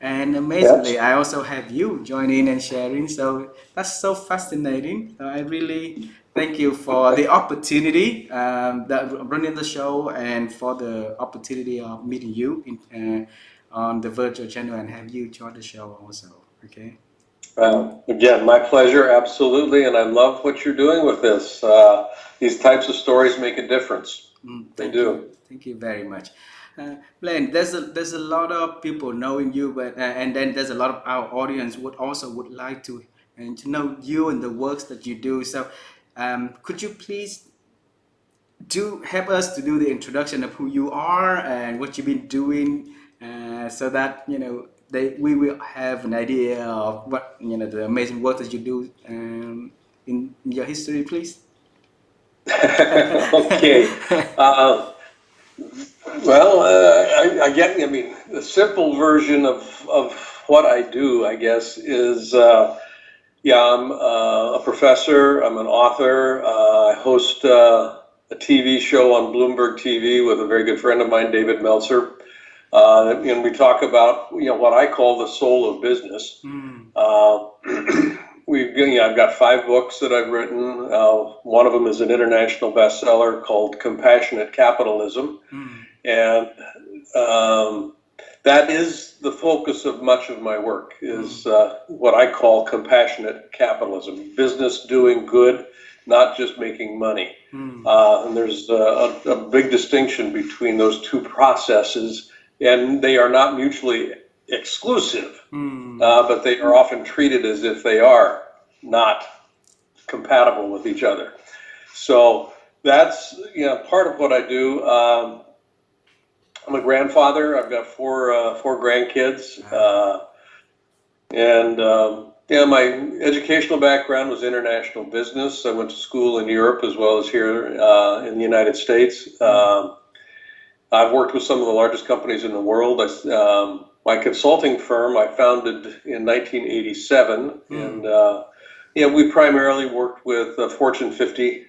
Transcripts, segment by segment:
And amazingly, Yes. I also have you joining and sharing. So that's so fascinating. So I really thank you for the opportunity that running the show and for the opportunity of meeting you on the virtual channel and have you join the show also. Okay. Again, my pleasure, absolutely, and I love what you're doing with this. These types of stories make a difference. They Thank you. do. Thank you very much. Blaine, there's a lot of people knowing you, but and then there's a lot of our audience would like to and to know you and the works that you do. So, could you please do help us to do the introduction of who you are and what you've been doing, so that we will have an idea of what the amazing work that you do in your history, please. Okay. Uh, I get. I mean, the simple version of what I do, I guess, is yeah. I'm a professor. I'm an author. I host a TV show on Bloomberg TV with a very good friend of mine, David Meltzer. And we talk about what I call the soul of business. Mm, Uh, I've got 5 books that I've written. One of them is an international bestseller called Compassionate Capitalism, mm, and um, that is the focus of much of my work. mm, Is what I call compassionate capitalism: business doing good, not just making money. mm, And there's a big distinction between those two processes, and they are not mutually exclusive, mm. but they are often treated as if they are not compatible with each other. So that's part of what I do. I'm a grandfather. I've got four grandkids, Wow. and my educational background was international business. I went to school in Europe as well as here in the United States. Mm, I've worked with some of the largest companies in the world. My consulting firm I founded in 1987, and mm, we primarily worked with Fortune 50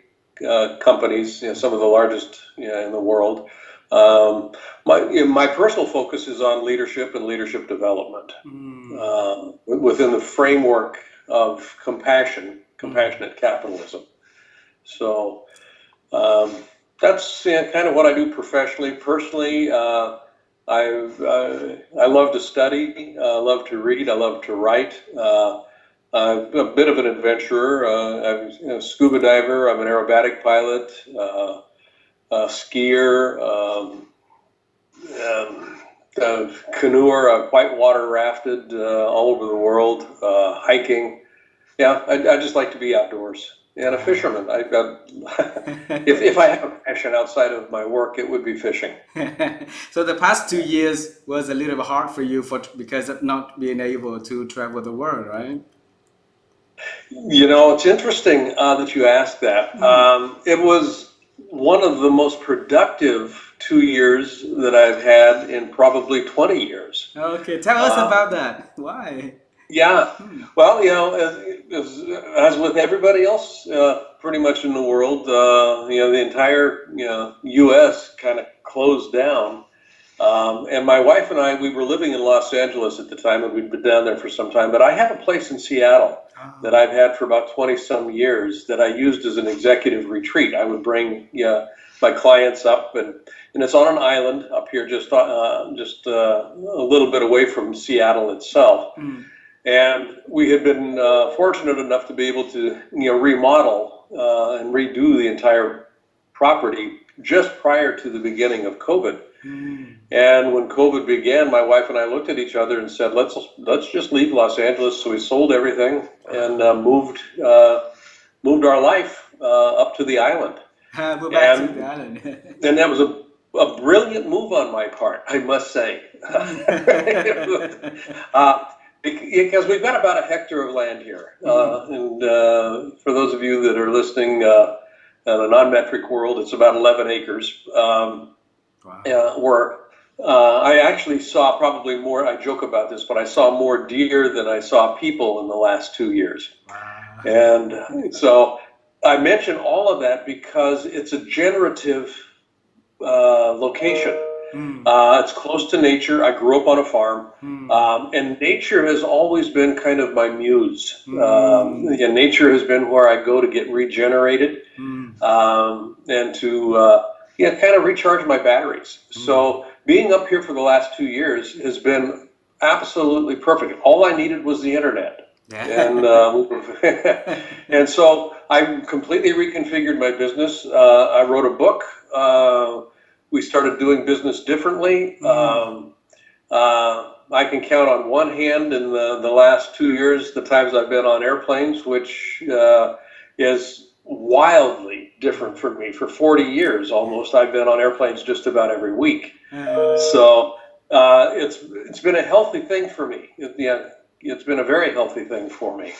companies, some of the largest in the world. My personal focus is on leadership and leadership development mm, within the framework of mm. compassionate capitalism. So. Um, that's kind of what I do professionally. Personally, I love to study, I love to read, I love to write. I'm a bit of an adventurer. I'm a scuba diver. I'm an aerobatic pilot, a skier, um, a canoeer. I've whitewater rafted all over the world, hiking. Yeah, I just like to be outdoors. And a Wow. fisherman. If I have a passion outside of my work, it would be fishing. So the past 2 years was a little bit hard for you because of not being able to travel the world, right? It's interesting that you asked that. Mm. It was one of the most productive 2 years that I've had in probably 20 years. Okay, tell us Uh, about that. Why? Yeah, Hmm. well, as with everybody else, pretty much in the world, the entire U.S. kind of closed down. And my wife and I, we were living in Los Angeles at the time, and we'd been down there for some time. But I have a place in Seattle that Oh, I've had for about 20 some years that I used as an executive retreat. I would bring my clients up, and it's on an island up here, just a little bit away from Seattle itself. mm. And we had been fortunate enough to be able to, remodel and redo the entire property just prior to the beginning of COVID. Mm. And when COVID began, my wife and I looked at each other and said, "Let's just leave Los Angeles." So we sold everything and Ah. moved our life up to the island. We're back to the And island. and that was a brilliant move on my part, I must say. Mm. uh, because we've got about a hectare of land here. Mm. And for those of you that are listening, in a non-metric world, it's about 11 acres. Wow. Where I actually saw probably more, I joke about this, but I saw more deer than I saw people in the last 2 years. Wow. And so I mention all of that because it's a generative location. Mm, It's close to nature. I grew up on a farm, mm, and nature has always been kind of my muse. mm, Yeah, nature has been where I go to get regenerated, mm, and to yeah, kind of recharge my batteries. mm. So being up here for the last 2 years has been absolutely perfect. All I needed was the internet, and Yeah. and so I completely reconfigured my business. I wrote a book. We started doing business differently. Mm, I can count on one hand in the last 2 years the times I've been on airplanes, which is wildly different for me. For 40 years almost, I've been on airplanes just about every week. uh, So it's been a healthy thing for me. Yeah, it's been a very healthy thing for me,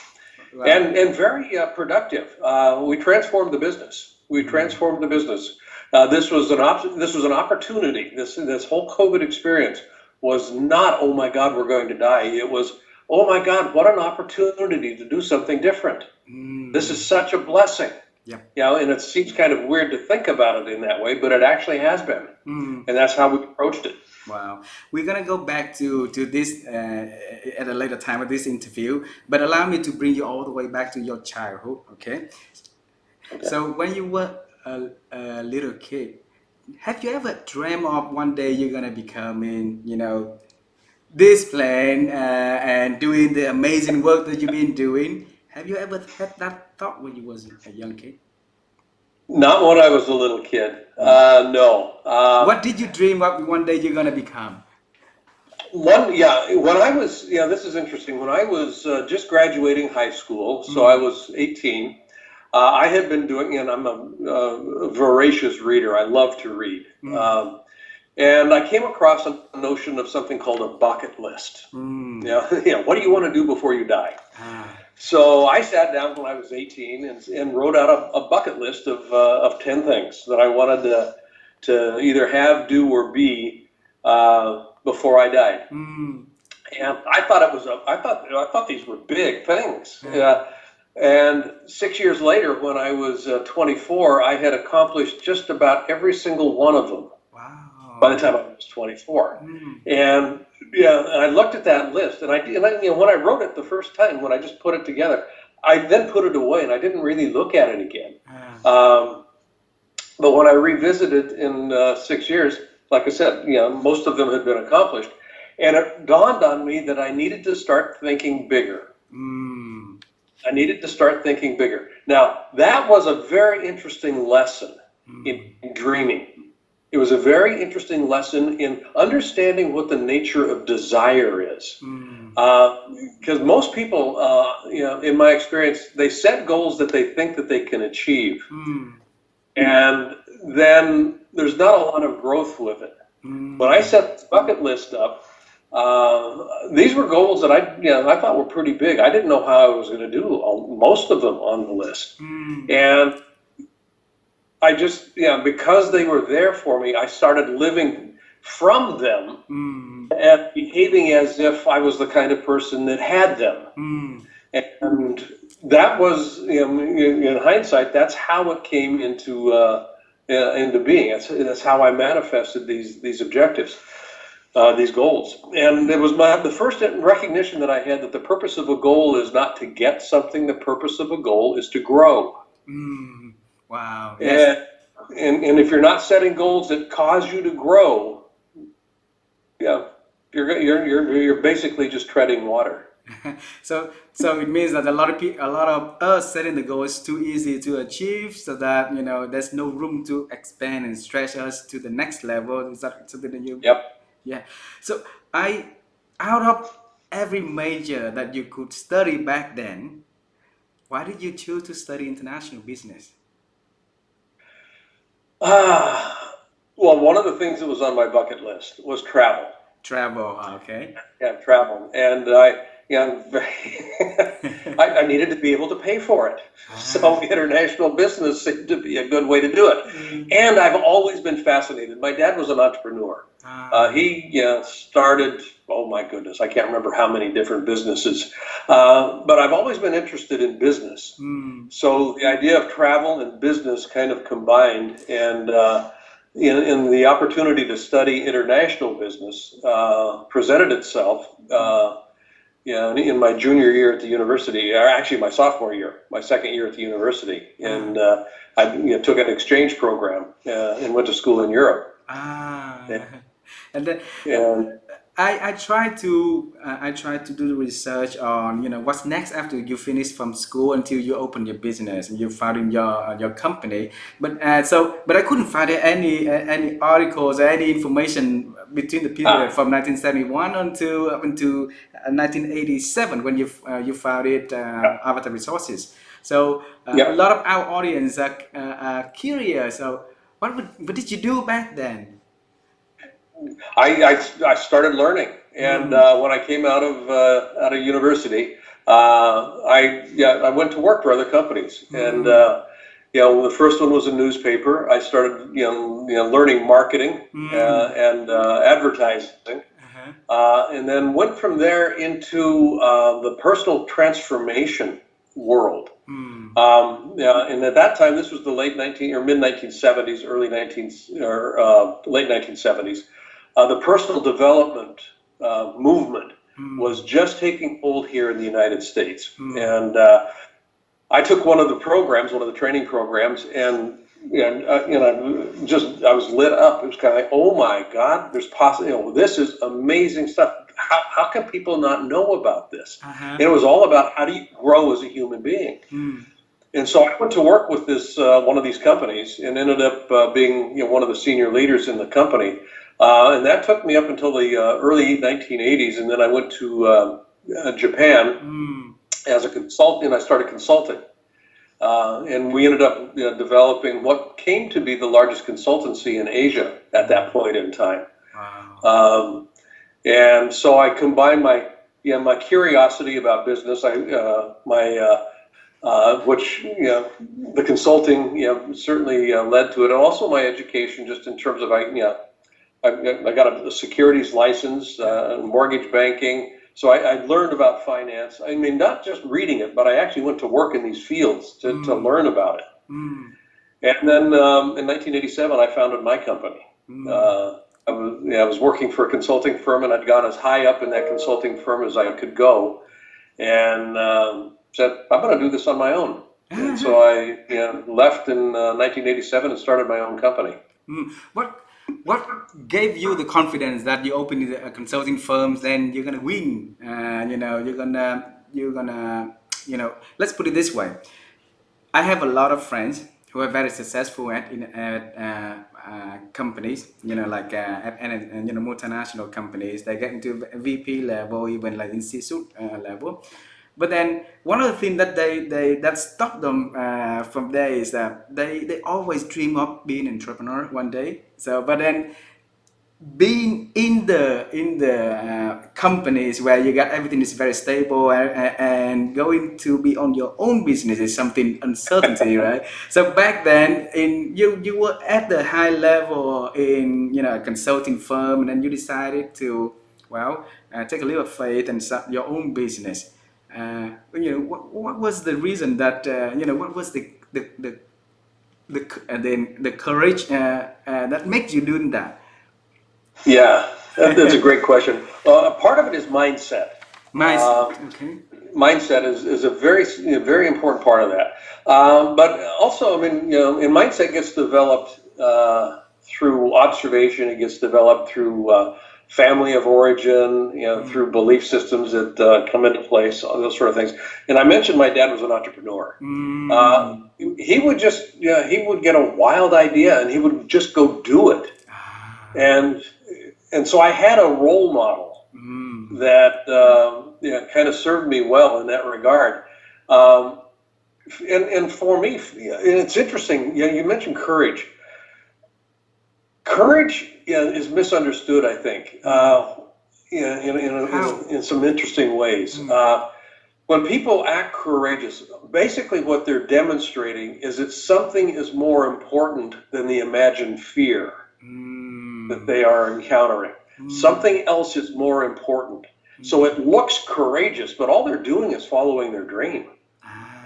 wow. and very productive. We transformed the business. We Mm, transformed the business. This was an opportunity. This whole COVID experience was not, oh my God, we're going to die. It was, oh my God, what an opportunity to do something different. This is mm, such a blessing. yep. You know, and it seems kind of weird to think about it in that way, but it actually has been, Mm. and that's how we approached it. Wow, we're gonna go back to this at a later time of this interview, but allow me to bring you all the way back to your childhood. Okay, Okay. so when you were a little kid, have you ever dreamed of one day you're gonna become in, this plane and doing the amazing work that you've been doing? Have you ever had that thought when you was a young kid? Not when I was a little kid. Mm. No. What did you dream of one day you're gonna become? Yeah, when I was, yeah, this is interesting. When I was just graduating high school, so I Mm, was 18, I had been doing, and I'm a voracious reader. I love to read. mm, And I came across a notion of something called a bucket list. mm. Yeah, yeah, what do you want to do before you die? Ah. So I sat down when I was 18 and wrote out a bucket list of 10 things that I wanted to either have, do, or be before I died. Mm. And I thought I thought these were big things. Ah. And 6 years later, when I was 24, I had accomplished just about every single one of them by the Wow. time I was 24. Mm. And yeah, and I looked at that list, when I wrote it the first time, when I just put it together, I then put it away, and I didn't really look at it again. Ah. Um, but when I revisited in 6 years, like I said, most of them had been accomplished, and it dawned on me that I needed to start thinking bigger. Mm. I needed to start thinking bigger. Now, that was a very interesting lesson in Mm. dreaming. It was a very interesting lesson in understanding what the nature of desire is. Mm. Because most people, in my experience, they set goals that they think that they can achieve, Mm. and then there's not a lot of growth with it. When I Mm. set this bucket list up, these were goals that I thought were pretty big. I didn't know how I was going to do most of them on the list, Mm. and I just, because they were there for me, I started living from them Mm. and behaving as if I was the kind of person that had them. Mm. And that was, in hindsight, that's how it came into being. That's how I manifested these objectives, these goals. And it was the first recognition that I had that the purpose of a goal is not to get something. The purpose of a goal is to grow. Mm. Wow. Yes. And, and if you're not setting goals that cause you to grow, yeah, you're basically just treading water. So it means that a lot of us setting the goal is too easy to achieve, so that there's no room to expand and stretch us to the next level. Is that something that you? Yep. Yeah. So I, out of every major that you could study back then, why did you choose to study international business? Well, one of the things that was on my bucket list was travel. Travel. Okay. Yeah, travel, and I needed to be able to pay for it. So Ah. international business seemed to be a good way to do it. Mm. And I've always been fascinated. My dad was an entrepreneur. Ah. He started, oh my goodness, I can't remember how many different businesses. But I've always been interested in business. Mm. So the idea of travel and business kind of combined, and in the opportunity to study international business presented itself. In my junior year at the university, or actually my sophomore year, my second year at the university, Ah, and I took an exchange program and went to school in Europe. ah. And then And I try to do the research on what's next after you finish from school until you open your business and you founding your company. But I couldn't find any articles or any information between the period ah, from 1971 until up into 1987 when you founded Avatar Resources. So a yeah, lot of our audience are curious. So what did you do back then? I started learning, and Mm, when I came out of university, I went to work for other companies, and mm, the first one was a newspaper. I started learning marketing mm. and advertising, Uh-huh. and then went from there into the personal transformation world. Mm, Yeah, and at that time, this was the late 19 or mid 1970s, early 19 or late 1970s. The personal development movement was mm, just taking hold here in the United States, mm. and I took one of the programs, one of the training programs, and just I was lit up. It was kind of like, oh my God, there's this is amazing stuff. How can people not know about this? Uh-huh. And it was all about how do you grow as a human being. Mm, And so I went to work with this one of these companies and ended up being one of the senior leaders in the company. And that took me up until the early 1980s, and then I went to Japan mm, as a consultant. I started consulting, and we ended up developing what came to be the largest consultancy in Asia at that mm. point in time. Wow. Um, and so I combined my curiosity about business, my which the consulting certainly led to it, and also my education, just in terms of I got a securities license, Yeah. mortgage banking. So I learned about finance. I mean, not just reading it, but I actually went to work in these fields to Mm, learn about it. mm, And then in 1987, I founded my company. mm. Uh, I was working for a consulting firm, and I'd gone as high up in that consulting firm as I could go, and said, I'm going to do this on my own. And so I left in 1987 and started my own company. Mm. What gave you the confidence that you open a consulting firms, then you're gonna win? You're gonna Let's put it this way. I have a lot of friends who are very successful at companies, like multinational companies. They get into VP level, even like institute level. But then one of the things that stop them from there is that they always dream of being an entrepreneur one day. So, but then being in the companies where you got everything is very stable, and going to be on your own business is something uncertainty, right? So back then you were at the high level in a consulting firm, and then you decided to, well, take a leap of faith and start your own business. What was the reason that what was the courage that makes you doing that? Yeah, that's a great question. Part of it is mindset. Uh, Mindset, okay. Mindset is a very important part of that. But also, I mean, and mindset gets developed through observation. It gets developed through family of origin, through Mm, belief systems that come into place, all those sort of things. And I mentioned my dad was an entrepreneur. mm, He would just, he would get a wild idea and he would just go do it. ah, And so I had a role model mm, that kind of served me well in that regard. Um, and for me, and it's interesting. You mentioned courage. Courage is misunderstood, I think, mm. How? in some interesting ways. Mm, When people act courageous, basically what they're demonstrating is that something is more important than the imagined fear that mm, they are encountering. mm, Something else is more important. So mm. it looks courageous, but all they're doing is following their dream.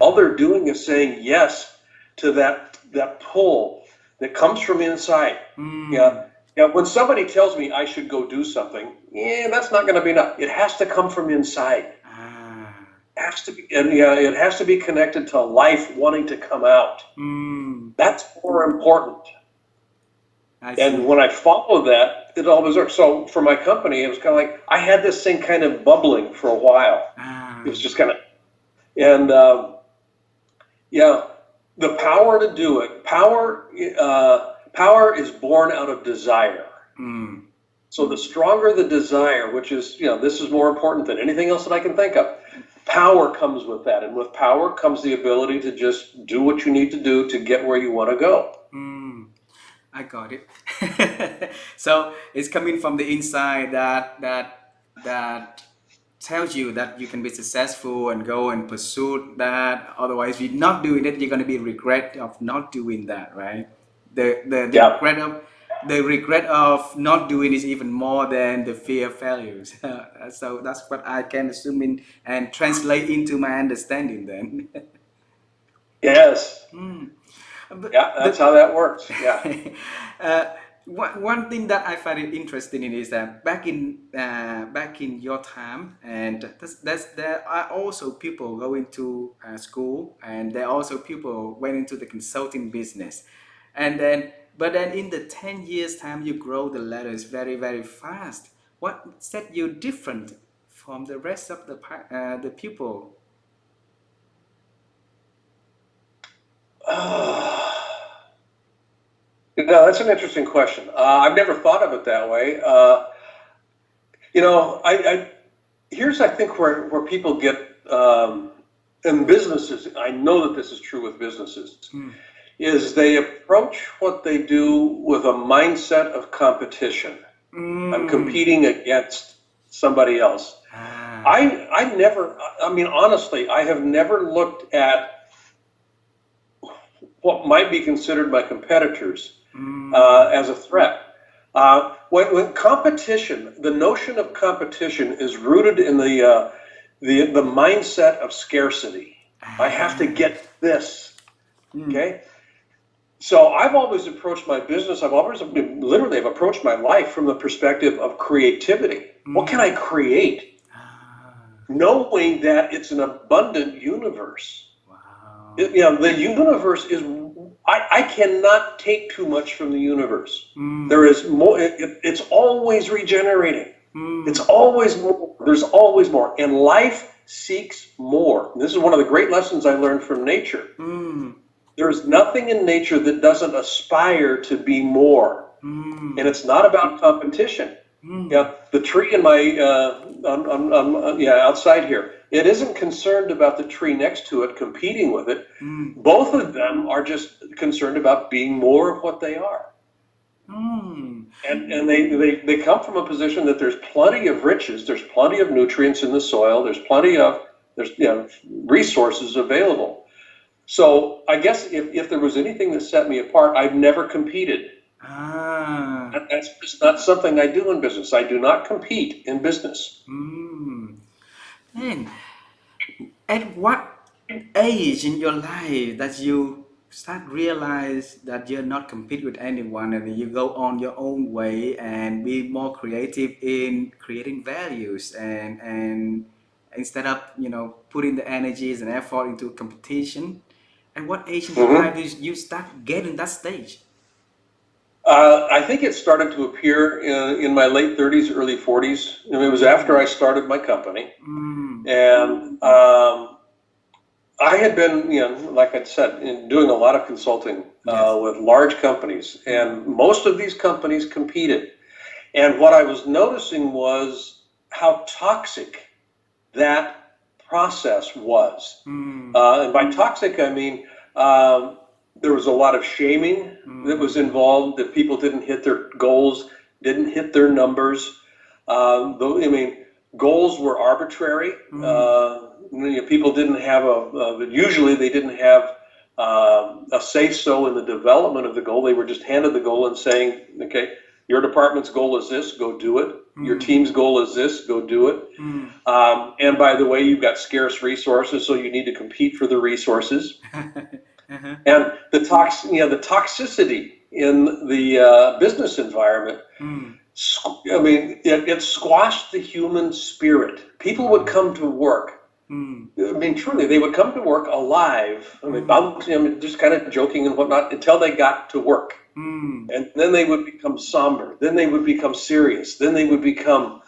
All Ah, they're doing is saying yes to that pull that comes from inside. Yeah. Mm. Yeah, when somebody tells me I should go do something, yeah, that's not going to be enough. It has to come from inside. Ah. Has to be, and yeah, it has to be connected to life wanting to come out. Mm. That's more important. I And see. when I followed that, it always worked. So for my company, it was kind of like I had this thing kind of bubbling for a while. It was Ah. just kind of, and yeah, the power to do it. Power is born out of desire. Mm. So the stronger the desire, which is, this is more important than anything else that I can think of. Power comes with that, and with power comes the ability to just do what you need to do to get where you want to go. Mm. I got it. So it's coming from the inside that tells you that you can be successful and go and pursue that. Otherwise, if you're not doing it, you're going to be regret of not doing that, right? The Yeah. regret of not doing is even more than the fear of failures. So that's what I can assume in and translate into my understanding then. Yes. Hmm. But Yeah, that's how that works. Yeah. uh, one thing that I find it interesting in is that back in your time, and there are also people going to school, and there are also people went into the consulting business, and then but then in the 10 years time, you grow the letters very fast. What set you different from the rest of the people? That's an interesting question. I've never thought of it that way. I here's I think where people get in businesses. I know that this is true with businesses. Mm. Is they approach what they do with a mindset of competition. I'm Mm. competing against somebody else. Ah. I never. I mean, honestly, I have never looked at what might be considered my competitors Mm. as a threat. When competition, the notion of competition is rooted in the mindset of scarcity. I have to Ah. get this. Mm. Okay, so I've always approached my business. Literally, I've approached my life from the perspective of creativity. What can I Mm. create? Ah. Knowing that it's an abundant universe. Wow. The universe is, I cannot take too much from the universe. There Mm. is more, it's always regenerating. It's Mm. always more. There's always more. And life seeks more. This is one of the great lessons I learned from nature. Mm. There's nothing in nature that doesn't aspire to be more. And Mm. it's not about competition. Mm. Yeah, the tree in my outside here, it isn't concerned about the tree next to it competing with it. Mm. Both of them are just concerned about being more of what they are. Mm. And they come from a position that there's plenty of riches, there's plenty of nutrients in the soil, there's resources available. So I guess if there was anything that set me apart, I've never competed. Ah. That's just not something I do in business. I do not compete in business. Mm. And at what age in your life that you start realize that you're not compete with anyone and you go on your own way and be more creative in creating values and instead of putting the energies and effort into competition? At what age in your life Hmm. do you start getting that stage? I think it started to appear in my late 30s, early 40s. It was after I Mm, started my company. mm, And I had been, like I said, doing a lot of consulting yes. with large companies. Mm, And most of these companies competed. And what I was noticing was how toxic that process was. mm, And by toxic, I mean um, there was a lot of shaming that was mm, involved, that people didn't hit their goals, didn't hit their numbers. I mean, goals were arbitrary. mm. People didn't have usually they didn't have a say-so in the development of the goal. They were just handed the goal and saying, okay, your department's goal is this, go do it. Your Mm, team's goal is this, go do it. mm. And by the way, you've got scarce resources, so you need to compete for the resources. Uh-huh. And the toxicity. in the business environment, Mm. I mean, it squashed the human spirit. People would Wow. come to work. Mm. I mean, truly, they would come to work alive. Mm. I mean, just kind of joking and whatnot until they got to work. Mm. And then they would become somber. Then they would become serious. Then they would become,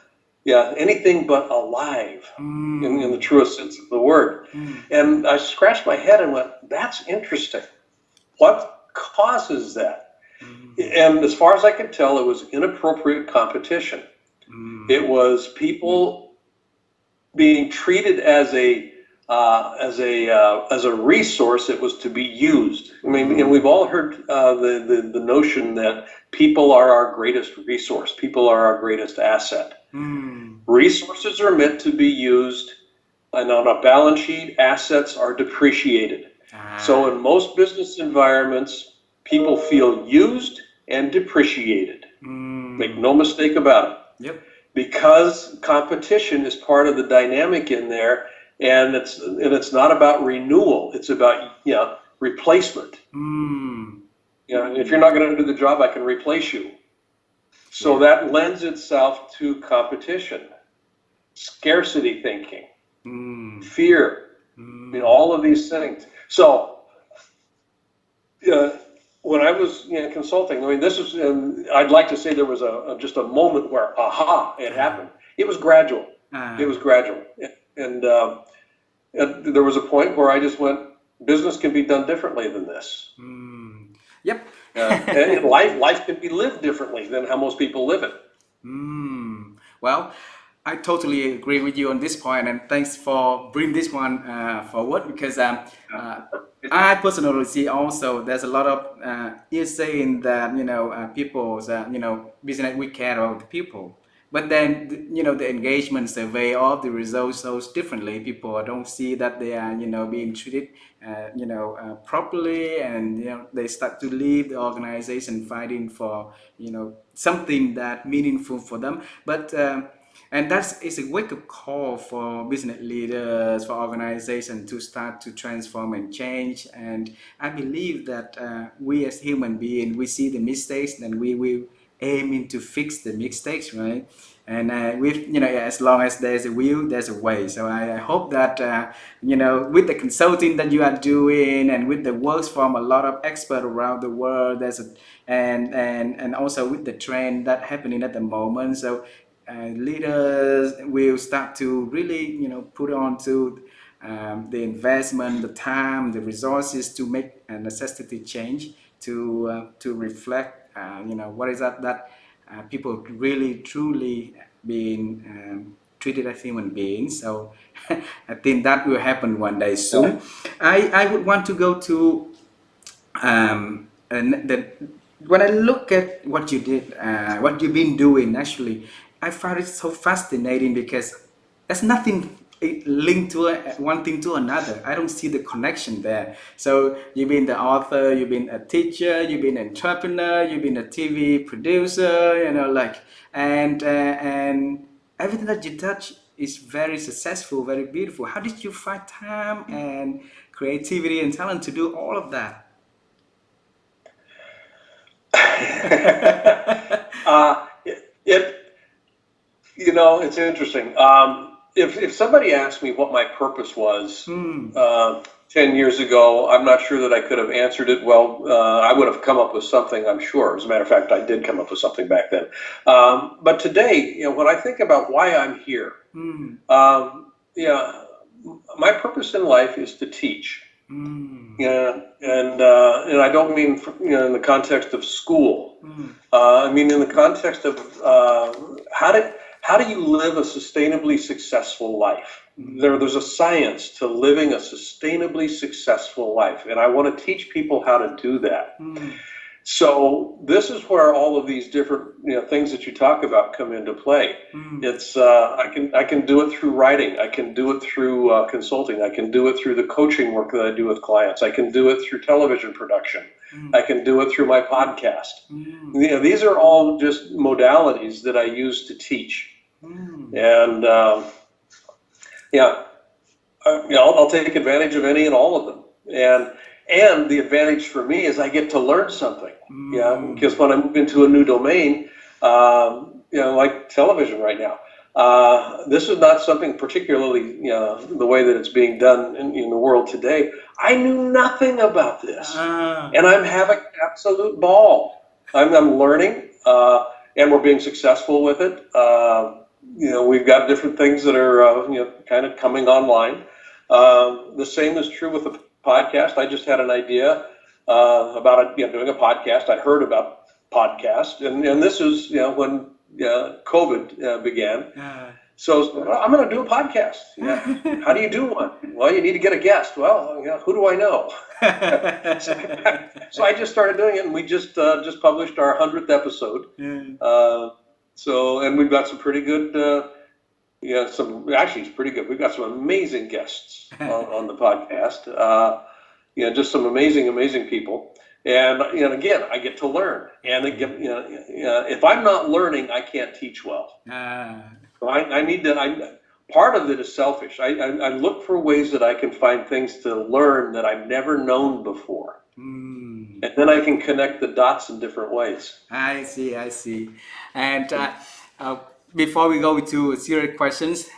yeah, anything but alive in the Mm. truest sense of the word. Mm. And I scratched my head and went, that's interesting. What causes that? Mm. And as far as I could tell, it was inappropriate competition. It Mm. was people being treated as a resource that was to be used. I mean, and we've Mm. all heard the notion that people are our greatest resource. People are our greatest asset. Mm. Resources are meant to be used, and on a balance sheet, assets are depreciated. So Ah. in most business environments, people feel used and depreciated. Make Mm. no mistake about it, Yep. because competition is part of the dynamic in there, and it's not about renewal. It's about replacement. Mm. If you're not going to do the job, I can replace you. So Yeah. that lends itself to competition, scarcity thinking, Mm. fear. I mean, Mm. all of these things. So uh, when I was consulting, I mean, this is, and I'd like to say there was just a moment where, aha, it Ah. happened. It was gradual. It was Ah. gradual. And there was a point where I just went, business can be done differently than this. Mm. Yep. And life can be lived differently than how most people live it. Well, I totally agree with you on this point, and thanks for bringing this one forward because uh, I personally see also there's a lot of is saying that people business we care about the people, but then the engagement survey of the results shows differently. People don't see that they are being treated properly, and they start to leave the organization fighting for something that meaningful for them, but and that is a wake-up call for business leaders, for organizations to start to transform and change. And I believe that we as human beings, we see the mistakes and we will aiming to fix the mistakes, right? And with as long as there's a will, there's a way. So I hope that with the consulting that you are doing and with the works from a lot of experts around the world, and also with the trend that happening at the moment. So leaders will start to really put on to the investment, the time, the resources to make a necessity change to reflect what is that people really truly being treated as human beings. So I think that will happen one day soon. I would want to go to and when I look at what you did, what you've been doing, actually, I find it so fascinating because there's nothing linked to one thing to another. I don't see the connection there. So you've been the author, you've been a teacher, you've been an entrepreneur, you've been a TV producer, and everything that you touch is very successful, very beautiful. How did you find time and creativity and talent to do all of that? It it's interesting. If somebody asked me what my purpose was Hmm. 10 years ago, I'm not sure that I could have answered it well. I would have come up with something, I'm sure. As a matter of fact, I did come up with something back then. But today, when I think about why I'm here, Hmm. yeah, my purpose in life is to teach. Hmm. Yeah, and I don't mean in the context of school. Hmm. I mean in the context of how do you live a sustainably successful life? Hmm. There's a science to living a sustainably successful life, and I want to teach people how to do that. Hmm. So this is where all of these different things that you talk about come into play. Hmm. It's I can do it through writing. I can do it through consulting. I can do it through the coaching work that I do with clients. I can do it through television production. Hmm. I can do it through my podcast. Hmm. These are all just modalities that I use to teach. Hmm. And yeah, I'll take advantage of any and all of them. And And the advantage for me is I get to learn something. Yeah, Mm. because when I move into a new domain, like television right now, this is not something particularly, the way that it's being done in the world today. I knew nothing about this, Ah. and I'm having absolute ball. I'm learning, and we're being successful with it. We've got different things that are, kind of coming online. The same is true with the podcast. I just had an idea about doing a podcast. I'd heard about podcast, and this is when COVID began. Ah. So well, I'm going to do a podcast. Yeah, how do you do one? Well, you need to get a guest. Well, who do I know? so, so I just started doing it, and we just published our 100th episode. Yeah. And we've got some pretty good. It's pretty good. We've got some amazing guests on the podcast. Just some amazing people. And again, I get to learn. And if I'm not learning, I can't teach well. Ah. So I need to. Part of it is selfish. I look for ways that I can find things to learn that I've never known before, Mm. and then I can connect the dots in different ways. I see, I see. And uh, before we go to serious questions,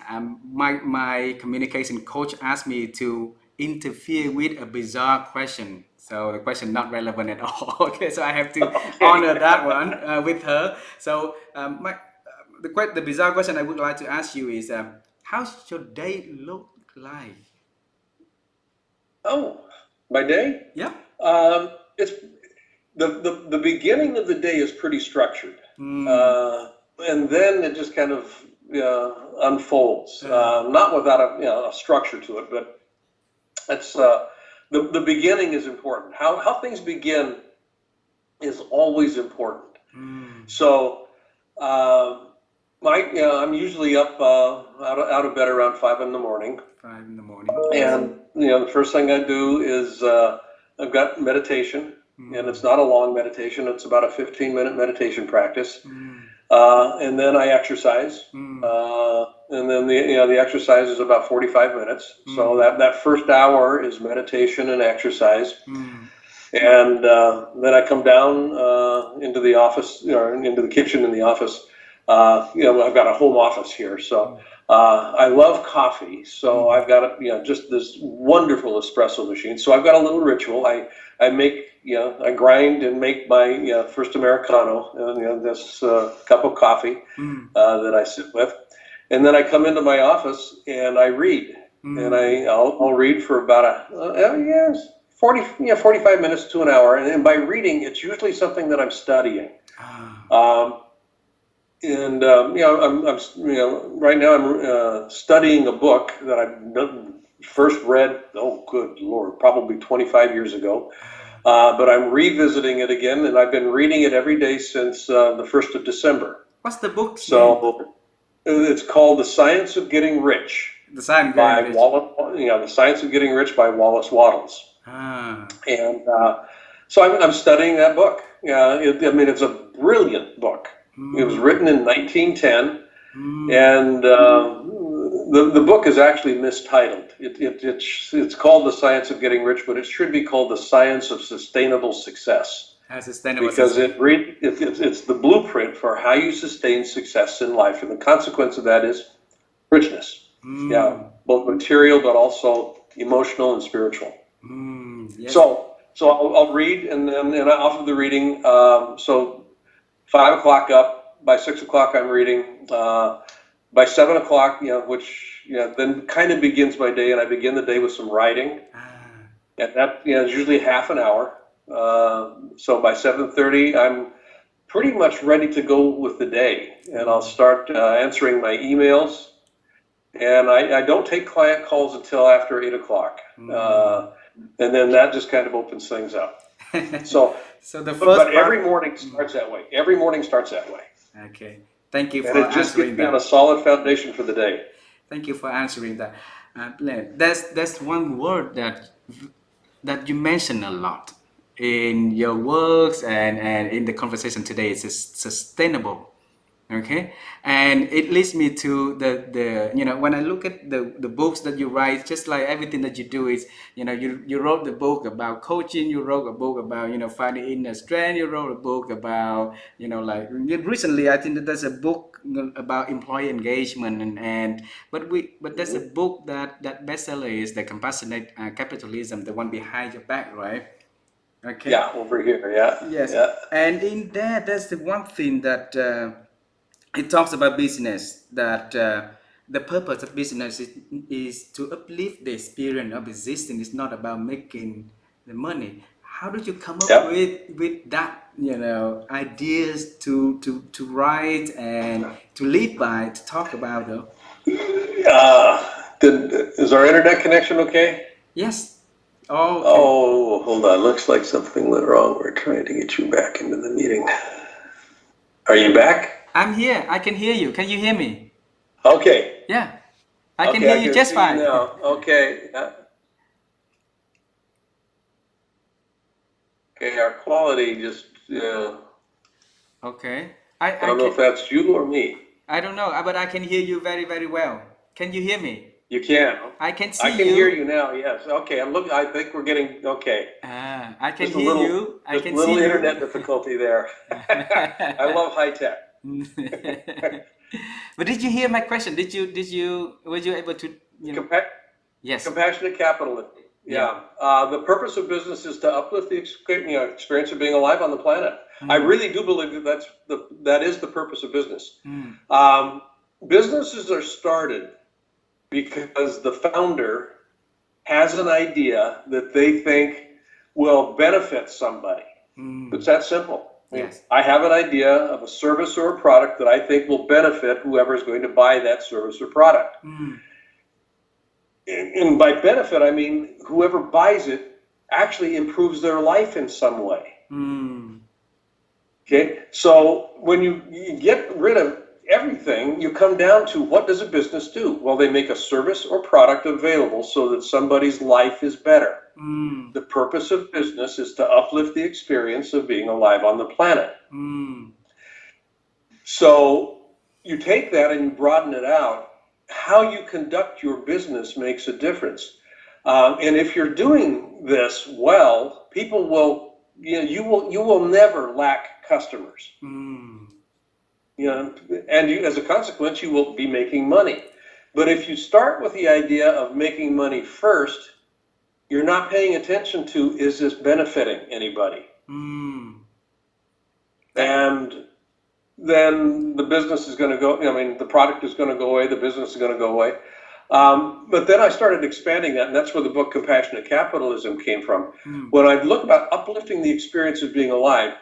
my communication coach asked me to interfere with a bizarre question. So the question not relevant at all. Okay, so I have to Okay. honor that one with her. So the bizarre question I would like to ask you is, how should they look like? Oh, my day. Yeah. It's the beginning of the day is pretty structured, Mm. uh, and then it just kind of unfolds, Uh, not without a structure to it, but it's the beginning is important. How things begin is always important. mm. So, I'm usually up out of bed around 5 in the morning, 5 in the morning. and the first thing I do is I've got meditation, and it's Mm. not a long meditation. It's about a 15-minute meditation practice, Mm. and then I exercise, Mm. and then the exercise is about 45 minutes. So Mm. that first hour is meditation and exercise. Mm. And then I come down into the office, or into the kitchen in the office. I've got a home office here, so I love coffee. So Mm. I've got just this wonderful espresso machine. So I've got a little ritual. I make, I grind and make my first Americano, this cup of coffee Mm. that I sit with, and then I come into my office and I read, and Mm. I'll read for about 40, 45 minutes to an hour. And by reading, it's usually something that I'm studying. Ah. Um, and I'm right now I'm studying a book that I first read. Oh, good Lord, probably 25 years ago. But I'm revisiting it again, and I've been reading it every day since the 1st of December. What's the book's name? So it's called The Science of Getting Rich The Sign Getting by Rich. The Science of Getting Rich by Wallace Wattles. Ah. And so I'm studying that book. It's a brilliant book. It was Mm. written in 1910, Mm. and the book is actually mistitled. It's called The Science of Getting Rich, but it should be called The Science of Sustainable Success, Sustainable because success. it's the blueprint for how you sustain success in life, and the consequence of that is richness. Yeah, Mm. both material but also emotional and spiritual. Mm. Yes. So I'll read, and then off of the reading, so 5 o'clock up, by 6 o'clock I'm reading, by 7 o'clock, which then kind of begins my day, and I begin the day with some writing, Ah. and that is usually half an hour. So by 7:30 I'm pretty much ready to go with the day, and I'll start answering my emails, and I don't take client calls until after 8 o'clock. Mm. And then that just kind of opens things up. So, So the but first every part. morning starts that way. Every morning starts that way. Okay. Thank you And for it just gets answering me on a that. solid foundation for the day. Thank you for answering that. Blaine, that's one word that you mention a lot in your works and in the conversation today. It's sustainable. Okay, and it leads me to the when I look at the books that you write, just like everything that you do is, you wrote the book about coaching, you wrote a book about finding inner strength, you wrote a book about like recently I think that there's a book about employee engagement, and but there's a Mhm. book that bestseller is the Compassionate Capitalism, the one behind your back, right? Okay. Yeah, over here. Yeah, Yes, yeah, and in there, there's the one thing that it talks about business, that the purpose of business is to uplift the experience of existing. It's not about making the money. How did you come up yep. with that ideas to write and to live by, to talk about though? Is our internet connection okay? Yes. Oh, okay. Oh, hold on. Looks like something went wrong. We're trying to get you back into the meeting. Are you back? I'm here. I can hear you. Can you hear me? Okay. Yeah, I can Okay, hear I you can just see you fine. now. Okay. Okay, our quality just, Okay. I I don't know can. if that's you or me. I don't know, but I can hear you very, very well. Can you hear me? You can. I can I see can hear you. you now, yes. Okay, I think we're getting, okay. I can Just a hear little, you. I just a can see little you. internet difficulty there. I love high tech. But did you hear my question? Were you able to, Compa- yes. Compassionate capitalism. Yeah. Yeah. The purpose of business is to uplift the experience of being alive on the planet. I Mm, really do believe that that is the purpose of business. mm, Um, Businesses are started because the founder has an idea that they think will benefit somebody. It's mm. that simple. I mean, Yes. I have an idea of a service or a product that I think will benefit whoever is going to buy that service or product. Mm, And by benefit, I mean whoever buys it actually improves their life in some way. mm. Okay, so when you get rid of everything, you come down to what does a business do? Well, they make a service or product available so that somebody's life is better. Mm, The purpose of business is to uplift the experience of being alive on the planet. mm. So you take that and you broaden it out. How you conduct your business makes a difference. And if you're doing this well, people will, you will never lack customers. Mm. And as a consequence, you will be making money. But if you start with the idea of making money first, you're not paying attention to, is this benefiting anybody? Mm. That. And then the business is going to go, I mean, the product is going to go away, the business is going to go away. But then I started expanding that, and that's where the book Compassionate Capitalism came from. Mm. When I look about uplifting the experience of being alive,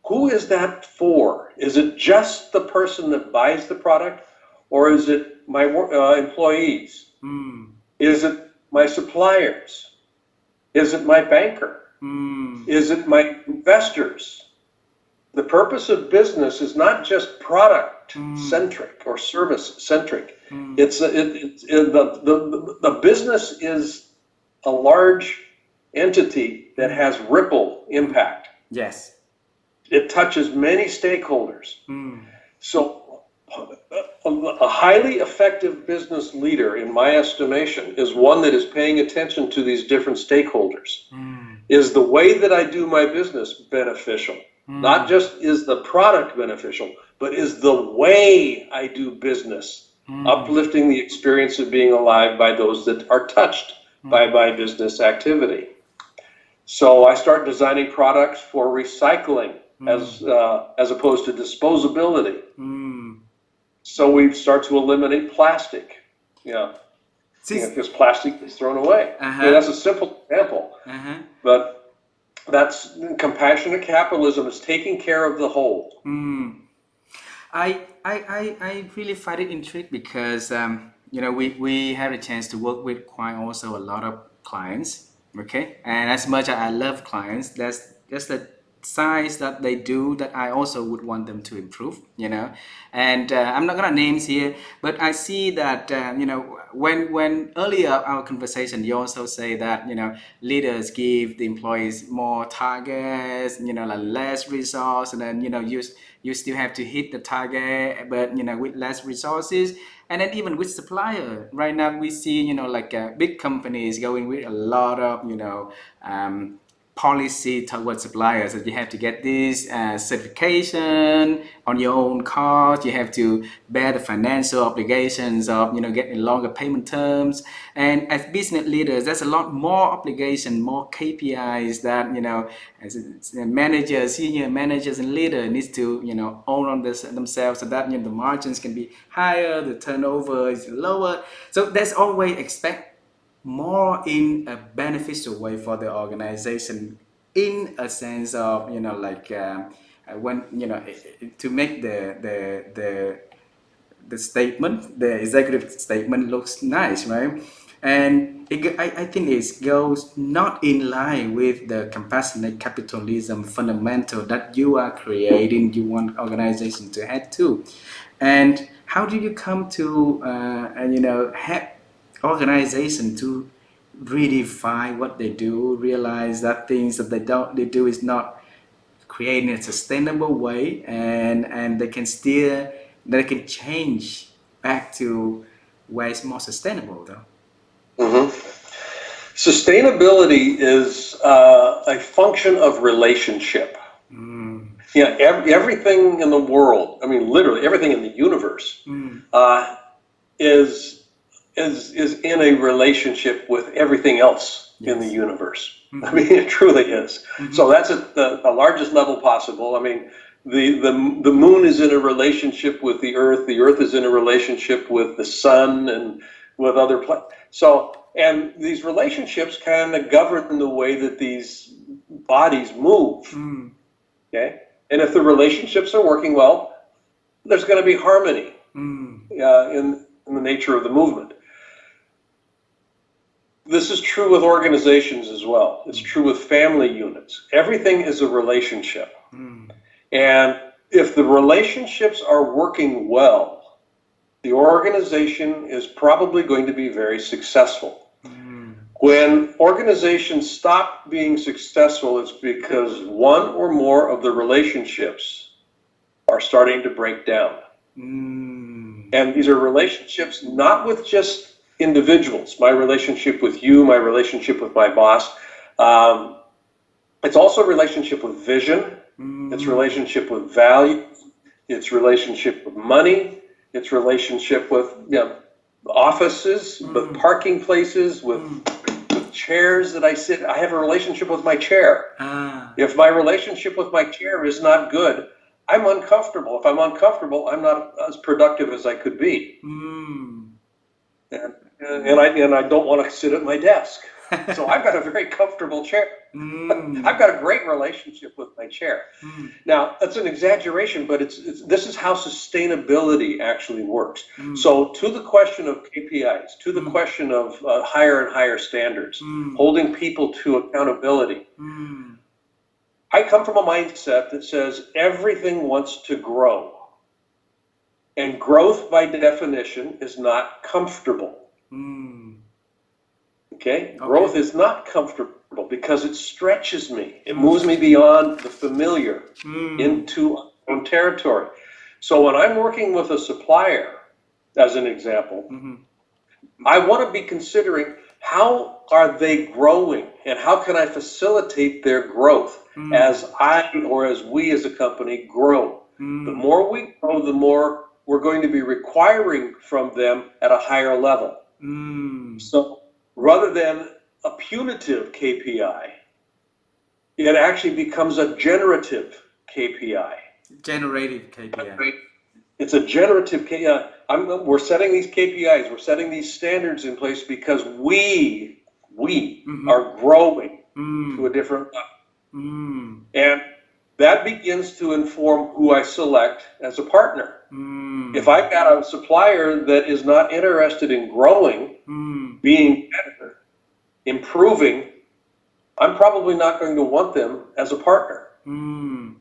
who is that for? Is it just the person that buys the product, or is it my employees? Mm. Is it my suppliers? Is it my banker? Mm. Is it my investors? The purpose of business is not just product Mm. centric or service centric. Mm. The business is a large entity that Mm. has ripple Mm. impact. Yes. It touches many stakeholders. Mm. So a highly effective business leader, in my estimation, is one that is paying attention to these different stakeholders. Mm. Is the way that I do my business beneficial? Not Mm. just is the product beneficial, but is the way I do business Mm. uplifting the experience of being alive by those that are touched by Mm. my business activity. So I start designing products for recycling Mm. as opposed to disposability. Mm. So we start to eliminate plastic. Yeah, Six. because plastic is thrown away. I mean, Uh-huh. that's a simple example, Uh-huh. but that's compassionate capitalism is taking care of the whole. Mm. I really find it intrigued because we have a chance to work with quite also a lot of clients. Okay, and as much as I love clients, that's the sides that they do that I also would want them to improve, and I'm not gonna names here, but I see that when earlier our conversation you also say that leaders give the employees more targets, like less resource, and then you still have to hit the target, but with less resources. And then even with supplier, right now we see like big companies going with a lot of policy towards suppliers that you have to get this certification on your own cost. You have to bear the financial obligations of getting longer payment terms. And as business leaders, there's a lot more obligation, more KPIs that as managers, senior managers, and leaders needs to own on this themselves, so that the margins can be higher, the turnover is lower. So there's always expect more in a beneficial way for the organization, in a sense of like when to make the statement, the executive statement looks nice, right? And I think it goes not in line with the compassionate capitalism fundamental that you are creating, you want organization to head to. And how do you come to have organization to redefine what they do, realize that things that they do is not creating a sustainable way, and they can change back to where it's more sustainable though. Mm-hmm. Sustainability is a function of relationship. Yeah, everything in the world, I mean, literally everything in the universe, is in a relationship with everything else in the universe. I mean, it truly is. So that's at the largest level possible. I mean, the moon is in a relationship with the earth is in a relationship with the sun and with other planets. So, and these relationships kind of govern the way that these bodies move. Okay? And if the relationships are working well, there's going to be harmony in the nature of the movement. This is true with organizations as well. It's true with family units. Everything is a relationship. And if the relationships are working well, the organization is probably going to be very successful. When organizations stop being successful, it's because one or more of the relationships are starting to break down. And these are relationships not with just individuals, my relationship with you, my relationship with my boss. It's also a relationship with vision. It's relationship with value. It's relationship with money. It's relationship with offices, with parking places, with chairs that I sit. I have a relationship with my chair. If my relationship with my chair is not good, I'm uncomfortable. If I'm uncomfortable, I'm not as productive as I could be. And I don't want to sit at my desk. So I've got a very comfortable chair. I've got a great relationship with my chair. Now, that's an exaggeration, but this is how sustainability actually works. So to the question of KPIs, to the question of higher and higher standards, holding people to accountability, I come from a mindset that says everything wants to grow. And growth, by definition, is not comfortable. Okay? Growth is not comfortable because it stretches me. It moves me beyond the familiar into unknown territory. So when I'm working with a supplier, as an example, I want to be considering how are they growing and how can I facilitate their growth as we as a company grow. The more we grow, the more we're going to be requiring from them at a higher level. So rather than a punitive KPI, it actually becomes a generative KPI. Generative KPI. It's a generative KPI. We're setting these KPIs, we're setting these standards in place because we are growing to a different level. And that begins to inform who I select as a partner. If I've got a supplier that is not interested in growing, being better, improving, I'm probably not going to want them as a partner. Mm.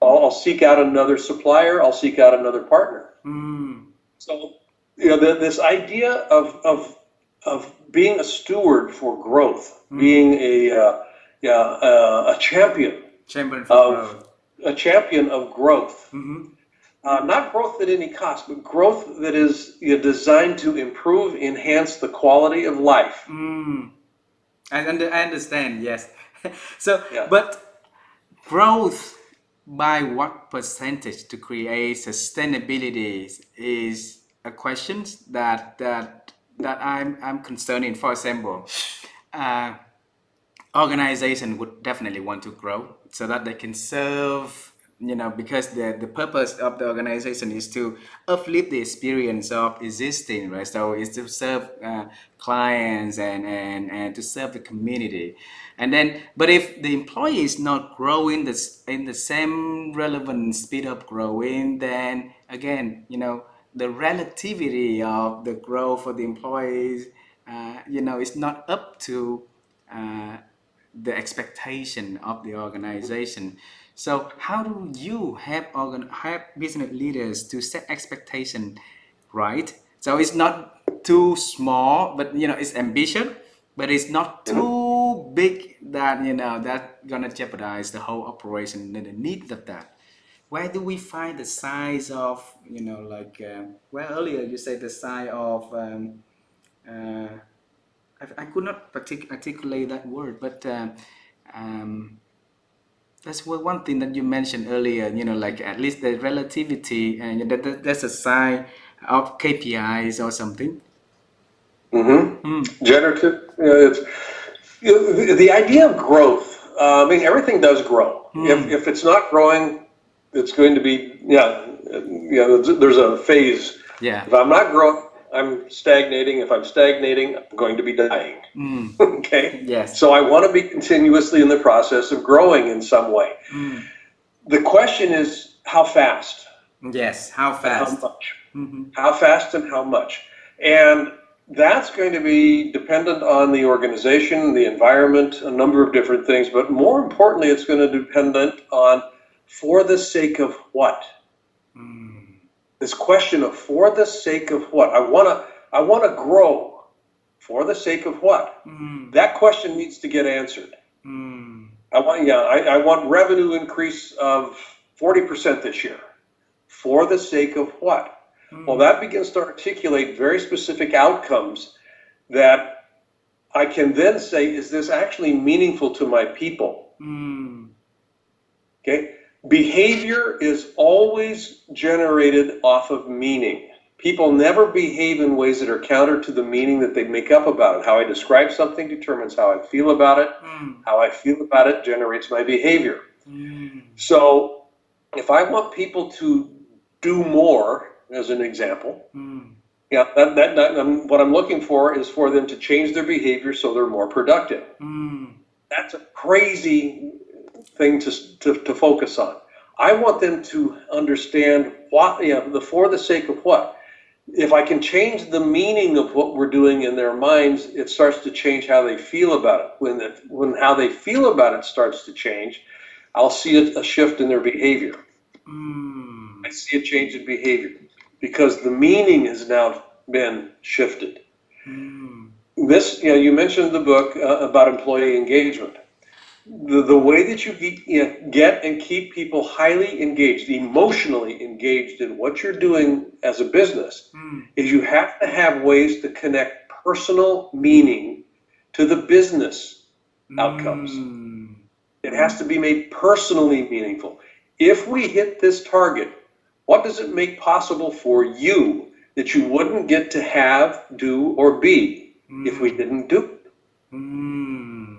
I'll seek out another supplier. I'll seek out another partner. Mm. So, this idea of being a steward for growth, being Mm. a champion Champion for of growth. growth, Mm-hmm. not growth at any cost, but growth that is designed to improve, enhance the quality of life. Mm. I understand, yes. So, Yeah. but growth by what percentage to create sustainability is a question that I'm concerned in. For example, uh, organization would definitely want to grow so that they can serve, because the purpose of the organization is to uplift the experience of existing, right? So it's to serve clients and to serve the community. And then, but if the employee is not growing this in the same relevant speed of growing, then again, the relativity of the growth for the employees, is not up to uh, the expectation of the organization. So how do you help business leaders to set expectation right? So it's not too small, but it's ambitious, but it's not Mhm. too big that that gonna jeopardize the whole operation and the need of that. Where do we find the size of, like, well, earlier you said the size of, uh, I could not articulate that word, but um, that's one thing that you mentioned earlier. Like at least the relativity, and that's a sign of KPIs or something. Mm. Generative. It's the idea of growth. I mean, everything does grow. If Mm. it's not growing, it's going to be, yeah. There's a phase. Yeah. If I'm not growing, I'm stagnating. If I'm stagnating, I'm going to be dying. Mm. Okay. Yes. So I want to be continuously in the process of growing in some way. Mm. The question is how fast Yes. How and how fast? much. Mm-hmm. How fast and how much. And that's going to be dependent on the organization, the environment, a number of different things. But more importantly, it's going to depend on for the sake of what. Mm. This question of for the sake of what. I want to grow for the sake of what. Mm. That question needs to get answered. Mm. I want revenue increase of 40% this year. For the sake of what? Well, Mm. that begins to articulate very specific outcomes that I can then say, is this actually meaningful to my people? Mm. Okay. Behavior is always generated off of meaning. People never behave in ways that are counter to the meaning that they make up about it. How I describe something determines how I feel about it. Mm. How I feel about it generates my behavior. Mm. So if I want people to do more, as an example, Mm. yeah, what I'm looking for is for them to change their behavior so they're more productive. Mm. That's a crazy thing to focus on. I want them to understand what, the for the sake of what. If I can change the meaning of what we're doing in their minds, it starts to change how they feel about it. When how they feel about it starts to change, I'll see a shift in their behavior. I Mm. see a change in behavior because the meaning has now been shifted. Mm. This, you mentioned the book about employee engagement. The way that you get and keep people highly engaged, emotionally engaged in what you're doing as a business, Mm. is you have to have ways to connect personal meaning to the business outcomes. Mm. It has to be made personally meaningful. If we hit this target, what does it make possible for you that you wouldn't get to have, do, or be if we Mm. didn't do it? Mm.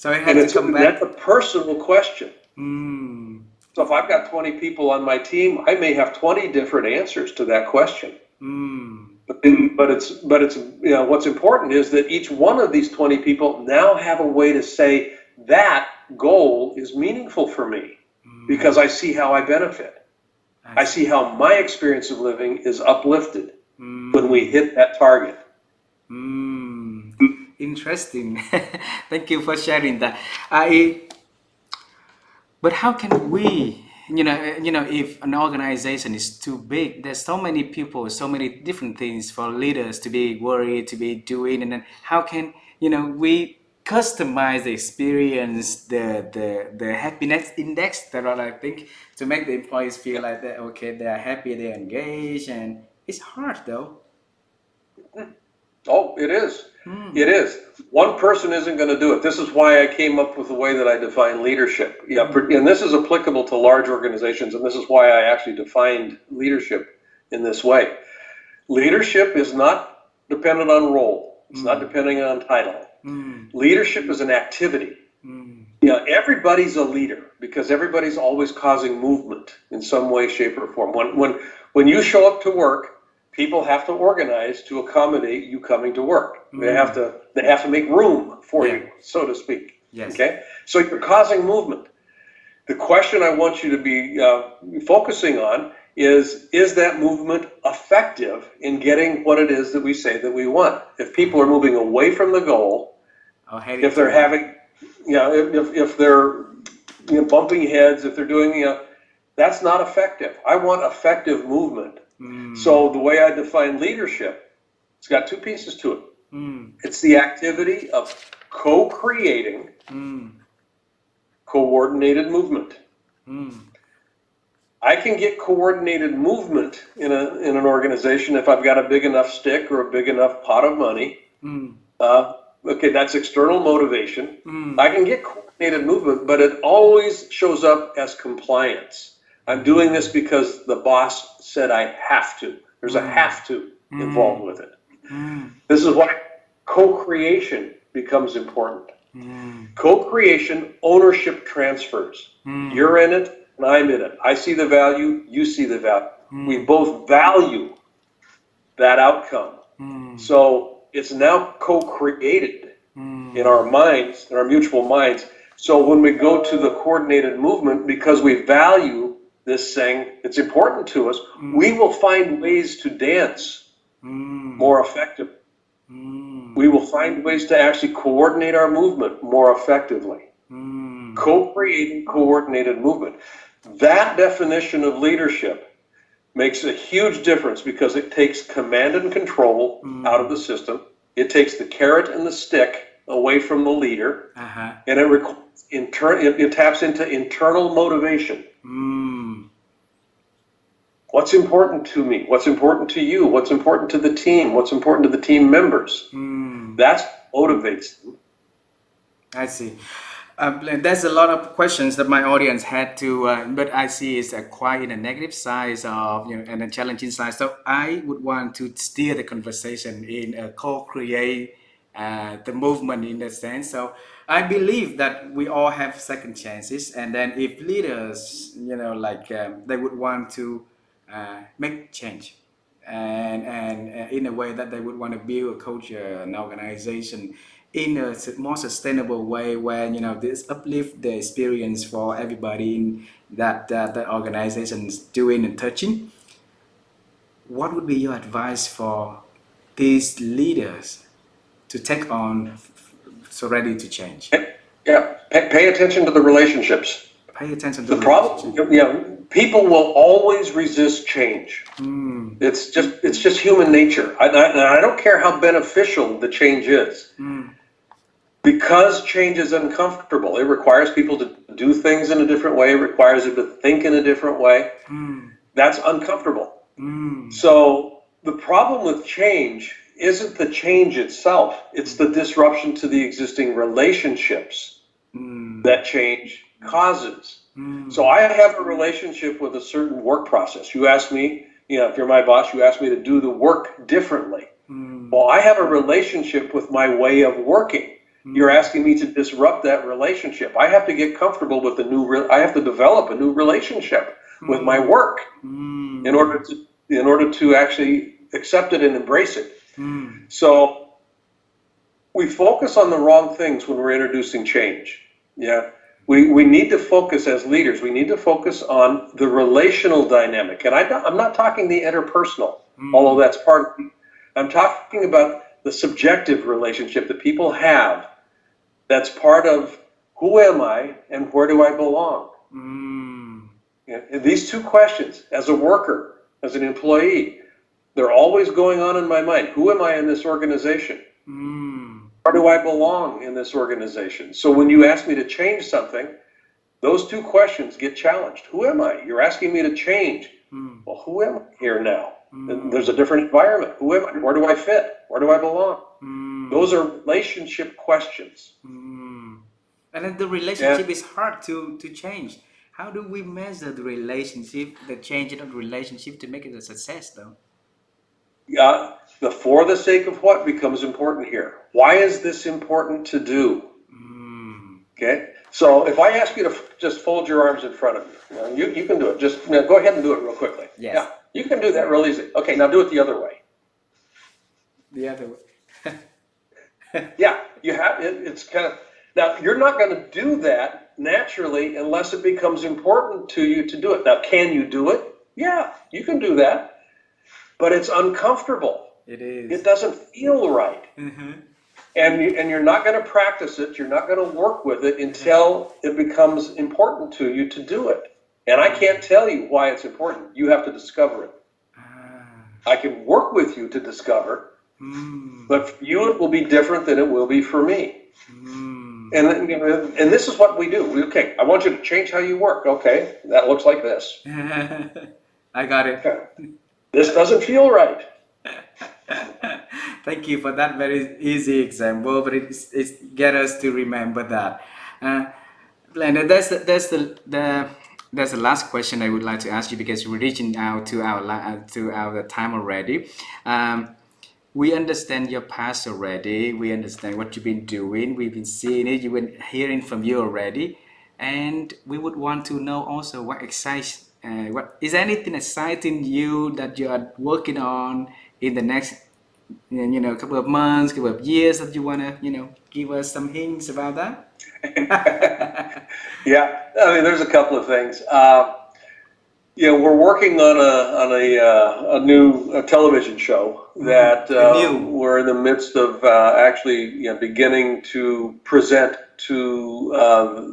So it And had to come that's back. a personal question. Mm. So if I've got 20 people on my team, I may have 20 different answers to that question. Mm. But it's what's important is that each one of these 20 people now have a way to say that goal is meaningful for me because Mm. I see how I benefit. I I see see. how my experience of living is uplifted when we Mm. hit that target. Mm. Interesting. Thank you for sharing that. I But how can we, if an organization is too big, there's so many people, so many different things for leaders to be worried, to be doing, and then how can, we customize the experience, the happiness index, that what I think, to make the employees feel like that, okay, they are happy, they're engaged, and it's hard though. Oh, it is. It Mm, is. One person isn't going to do it. This is why I came up with the way that I define leadership. Yeah, mm, and this is applicable to large organizations, and this is why I actually defined leadership in this way. Leadership is not dependent on role. It's not mm, depending on title. mm, Leadership is an activity. mm, Yeah, everybody's a leader because everybody's always causing movement in some way, shape, or form. When you show up to work, people have to organize to accommodate you coming to work. mm. They have to make room for Yeah. you, so to speak. Yes. Okay, so you're causing movement. The question I want you to be focusing on is that movement effective in getting what it is that we say that we want? If people are moving away from the goal, Or heading if they're toward. having, if they're bumping heads, if they're doing, that's not effective. I want effective movement. Mm, So the way I define leadership, it's got two pieces to it. mm, It's the activity of co-creating mm, coordinated movement. mm, I can get coordinated movement in an organization if I've got a big enough stick or a big enough pot of money. mm, Uh, okay, that's external motivation. I mm, can get coordinated movement, but it always shows up as compliance. I'm doing this because the boss said I have to. There's a mm, have to involved mm, with it. mm, This is why co-creation becomes important. mm, Co-creation, ownership transfers. mm, You're in it, and I'm in it. I see the value, you see the value. We mm, both value that outcome. mm, So it's now co-created in mm, our minds, in our mutual minds. So when we go to the coordinated movement, because we value this thing, it's important to us, we mm, will find ways to dance mm, more effectively. We mm, will find ways to actually coordinate our movement more effectively. mm, Co-creating coordinated movement. That definition of leadership makes a huge difference because it takes command and control out of mm. the system. It takes the carrot and the stick away from the leader, Uh-huh. and it taps into internal motivation. Mm, What's important to me? What's important to you? What's important to the team? What's important to the team members? mm. That's what motivates them. I see. There's a lot of questions that my audience had to, but I see it's quite in a negative side of, and a challenging side. So I would want to steer the conversation in a co-create the movement in that sense. So I believe that we all have second chances, and then if leaders, they would want to make change and in a way that they would want to build a culture, an organization in a more sustainable way where this uplift the experience for everybody in that organization is doing and touching. What would be your advice for these leaders to take on so ready to change? Yeah, pay attention to the relationships. Pay attention to The the relationship. problem, people will always resist change. Mm, It's just human nature. I don't care how beneficial the change is. mm, Because change is uncomfortable, it requires people to do things in a different way, it requires them to think in a different way. mm, That's uncomfortable. mm, So the problem with change isn't the change itself, it's the disruption to the existing relationships mm, that change causes. So mm, I have a relationship with a certain work process. You ask me, if you're my boss, you ask me to do the work differently. Well, mm, I have a relationship with my way of working. You're mm, asking me to disrupt that relationship. I have to get comfortable with I have to develop a new relationship with my mm, work in mm, order to actually accept it and embrace it. mm. So we focus on the wrong things when we're introducing change. Yeah. We need to focus as leaders. We need to focus on the relational dynamic. And I'm not talking the interpersonal, although Mm, that's part of it. I'm talking about the subjective relationship that people have that's part of who am I and where do I belong? Mm. And these two questions, as a worker, as an employee, they're always going on in my mind. Who am I in this organization? Mm. Where do I belong in this organization? So when you ask me to change something, those two questions get challenged. Who am I? You're asking me to change. Mm. Well, who am I here now? And there's a Mm. different environment. Who am I? Where do I fit? Where do I belong? Those Mm. are relationship questions. Mm. And then the And relationship is hard to change. How do we measure the relationship, the change in the relationship to make it a success, though? the for the sake of what becomes important here. Why is this important to do? Mm. Okay. So if I ask you to just fold your arms in front of you, you can do it. Just go ahead and do it real quickly. Yes, Yeah, you can do that real easy. Okay, now do it the other way. the other way. Yeah, you have it's kind of now you're not going to do that naturally unless it becomes important to you to do it. Now, can you do it? Yeah, you can do that, but it's uncomfortable. It It is. doesn't feel right. Uh-huh. And you're not going to practice it, you're not going to work with it Uh-huh. until it becomes important to you to do it. And I can't tell you why it's important. You have to discover it. Ah. I can work with you to discover, Mm. but for you it will be different than it will be for me. Mm. And this is what we do. Okay, I want you to change how you work. Okay, that looks like this. I got it. Okay, this doesn't feel right. Thank you for that very easy example, but it's get us to remember that. Uh, Blaine, that's the last question I would like to ask you because we're reaching out to to our time already. Um, we understand your past already. We understand what you've been doing. We've been seeing it. You've been hearing from you already, and we would want to know also what excites. What is anything exciting you that you are working on in the next, couple of months, couple of years that you wanna, give us some hints about that. Yeah, I mean, there's a couple of things. We're working on a new television show that A new. we're in the midst of actually beginning to present to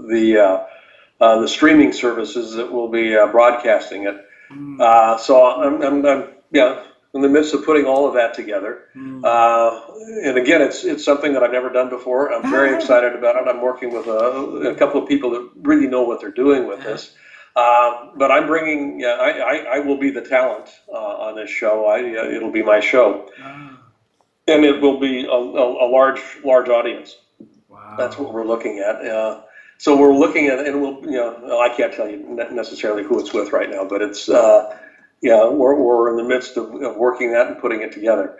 the streaming services that will be broadcasting it. Mm, So I'm in the midst of putting all of that together. mm. Uh, and again, it's something that I've never done before. I'm very excited about it. I'm working with a couple of people that really know what they're doing with this. But I'm bringing, yeah, I will be the talent on this show. It'll be my show, Ah, and it will be a large audience. That's what wow. we're looking at. So we're looking at, and well, I can't tell you necessarily who it's with right now, but it's, we're in the midst of working that and putting it together.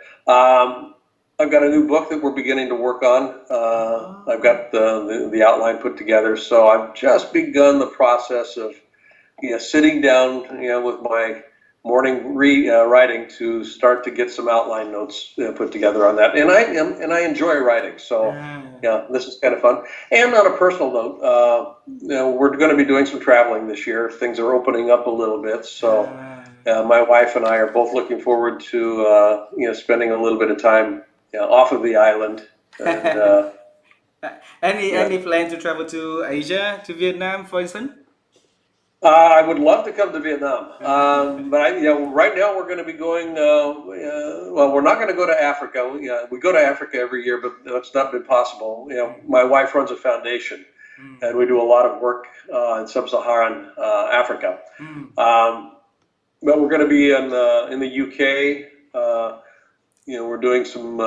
I've got a new book that we're beginning to work on. I've Ah, got the outline put together, so I've just begun the process of sitting down, with my morning writing to start to get some outline notes put together on that. And I enjoy writing, so ah, yeah, this is kind of fun. And on a personal note, we're going to be doing some traveling this year. Things are opening up a little bit, so ah. my wife and I are both looking forward to spending a little bit of time off of the island. And yeah, Any plan to travel to Asia, to Vietnam, for instance? I would love to come to Vietnam, but right now we're going to be going. Well, we're not going to go to Africa. We go to Africa every year, but that's not been possible. My wife runs a foundation, Mm, and we do a lot of work in sub-Saharan Africa. mm. Um, but we're going to be in the UK. We're doing some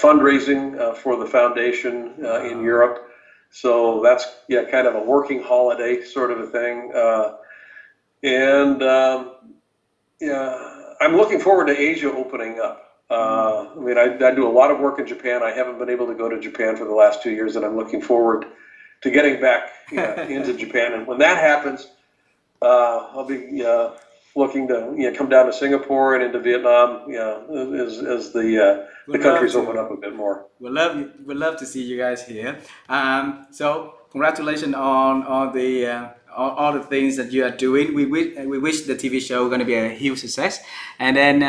fundraising for the foundation in Wow. Europe. So that's kind of a working holiday sort of a thing. And yeah, I'm looking forward to Asia opening up. Mm. I mean, I do a lot of work in Japan. I haven't been able to go to Japan for the last 2 years, and I'm looking forward to getting back into Japan. And when that happens, I'll be looking to come down to Singapore and into Vietnam, as the Would love countries open to. up a bit more. Would love to see you guys here. So congratulations on all the things that you are doing. We wish the TV show going to be a huge success. And then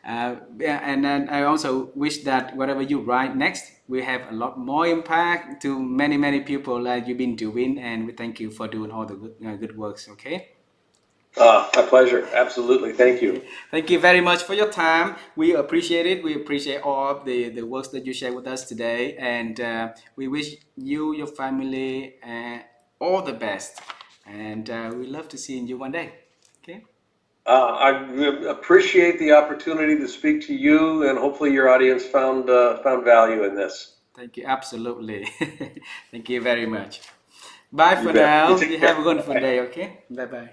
Yeah, and then I also wish that whatever you write next will have a lot more impact to many many people like you've been doing, and we thank you for doing all the good works. Okay. My pleasure. Absolutely. Thank you. Okay. Thank you very much for your time. We appreciate it. We appreciate all of the works that you share with us today, and we wish you, your family, all the best. And we love to see you one day. Okay. I appreciate the opportunity to speak to you, and hopefully your audience found value in this. Thank you. Absolutely. Thank you very much. Bye You for bet. You now. You take have a care. wonderful Bye. day. Okay. Bye bye.